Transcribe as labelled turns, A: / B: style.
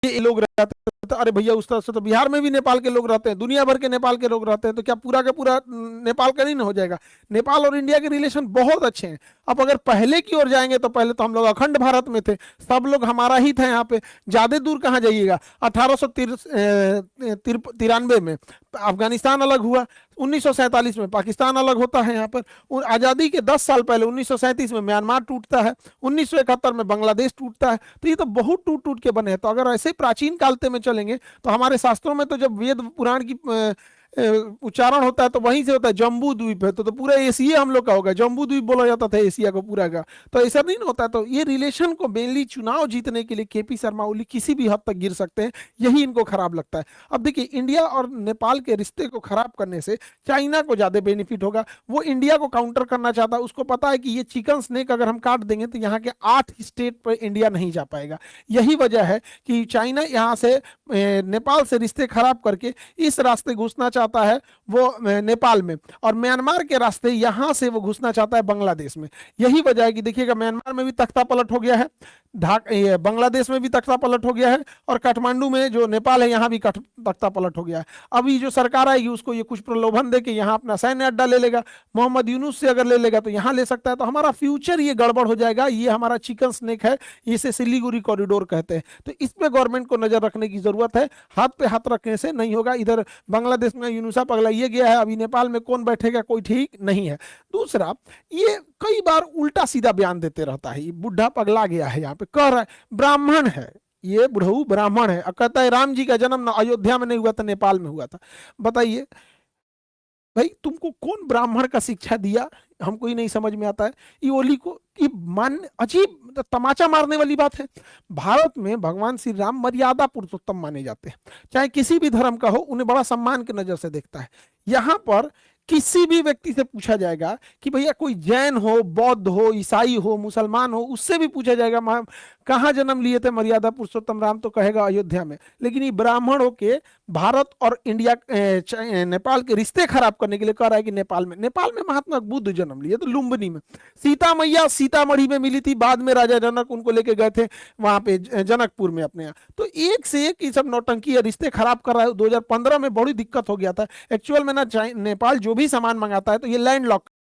A: ये लोग रहते हैं, तो अरे भैया उस तरह से तो बिहार में भी नेपाल के लोग रहते हैं, दुनिया भर के नेपाल के लोग रहते हैं, तो क्या पूरा का पूरा नेपाल का नहीं ना हो जाएगा? नेपाल और इंडिया के रिलेशन बहुत अच्छे हैं। अब अगर पहले की ओर जाएंगे तो पहले तो हम लोग अखंड भारत में थे, सब लोग हमारा ही था यहाँ पे, ज्यादा दूर कहाँ जाइएगा। 1893 में अफगानिस्तान अलग हुआ, 1947 में पाकिस्तान अलग होता है यहाँ पर, आजादी के 10 साल पहले 1937 में म्यांमार टूटता है, 1971 में बांग्लादेश टूटता है। तो ये तो बहुत टूट टूट के बने हैं। तो अगर ऐसे प्राचीन कालते में चलेंगे तो हमारे शास्त्रों में तो जब वेद पुराण की उच्चारण होता है तो वहीं से होता है जम्बू द्वीप है, तो पूरा एशिया हम लोग का होगा, जम्बू द्वीप बोला जाता था एशिया को पूरा का। तो ऐसा नहीं ना होता। तो ये रिलेशन को मेनली चुनाव जीतने के लिए केपी शर्मा ओली किसी भी हद तक गिर सकते हैं, यही इनको खराब लगता है। अब देखिए, इंडिया और नेपाल के रिश्ते को खराब करने से चाइना को ज्यादा बेनिफिट होगा। वो इंडिया को काउंटर करना चाहता है, उसको पता है कि ये चिकन स्नेक अगर हम काट देंगे तो यहाँ के 8 स्टेट पर इंडिया नहीं जा पाएगा। यही वजह है कि चाइना यहाँ से नेपाल से रिश्ते खराब करके इस रास्ते घुसना चाहता है वो नेपाल में, और म्यांमार के रास्ते यहां से वो घुसना चाहता है बांग्लादेश में। यही वजह है कि देखिएगा म्यांमार में भी तख्ता पलट हो गया है, बांग्लादेश में भी तख्ता पलट हो गया है, और काठमांडू में जो नेपाल है यहाँ भी तख्ता पलट हो गया है। अभी जो सरकार आएगी उसको ये कुछ प्रलोभन दे के यहाँ अपना सैन्य अड्डा ले लेगा, मोहम्मद यूनुस से अगर ले लेगा तो यहाँ ले सकता है। तो हमारा फ्यूचर ये गड़बड़ हो जाएगा। ये हमारा चिकन स्नेक है, इसे सिलीगुड़ी कॉरिडोर कहते हैं। तो इस पे गवर्नमेंट को नजर रखने की जरूरत है, हाथ पे हाथ रखने से नहीं होगा। इधर बांग्लादेश में यूनुसा पगला ये गया है, अभी नेपाल में कौन बैठेगा कोई ठीक नहीं है। दूसरा, ये कई बार उल्टा सीधा बयान देते रहता है, ये बुढ़ा पगला गया है, यहाँ पे कह रहा है ब्राह्मण है, ये बुढ़ऊ ब्राह्मण है, और कहता है राम जी का जन्म ना अयोध्या में नहीं हुआ था, नेपाल में हुआ था। बताइए भाई, तुमको कौन ब्राह्मण का शिक्षा दिया? हमको ही नहीं समझ में आता है। ये ओली को ये मान अजीब तमाचा मारने वाली बात है। भारत में भगवान श्री राम मर्यादा पुरुषोत्तम माने जाते हैं, चाहे किसी भी धर्म का हो, उन्हें बड़ा सम्मान की नजर से देखता है। यहाँ पर किसी भी व्यक्ति से पूछा जाएगा कि भैया कोई जैन हो, बौद्ध हो, ईसाई हो, मुसलमान हो, उससे भी पूछा जाएगा कहाँ जन्म लिए थे मर्यादा पुरुषोत्तम राम, तो कहेगा अयोध्या में। लेकिन ये ब्राह्मण होके भारत और इंडिया नेपाल के रिश्ते खराब करने के लिए कह रहा है कि नेपाल में महात्मा बुद्ध जन्म लिए तो लुम्बिनी में। सीता मैया सीतामढ़ी में मिली थी, बाद में राजा जनक उनको लेके गए थे वहां पे जनकपुर में अपने यहाँ। तो एक से एक ये सब नौटंकी है, रिश्ते खराब कर रहा है। 2015 में बड़ी दिक्कत हो गया था एक्चुअल में ना। नेपाल जो भी सामान मंगाता है तो ये लैंड लॉक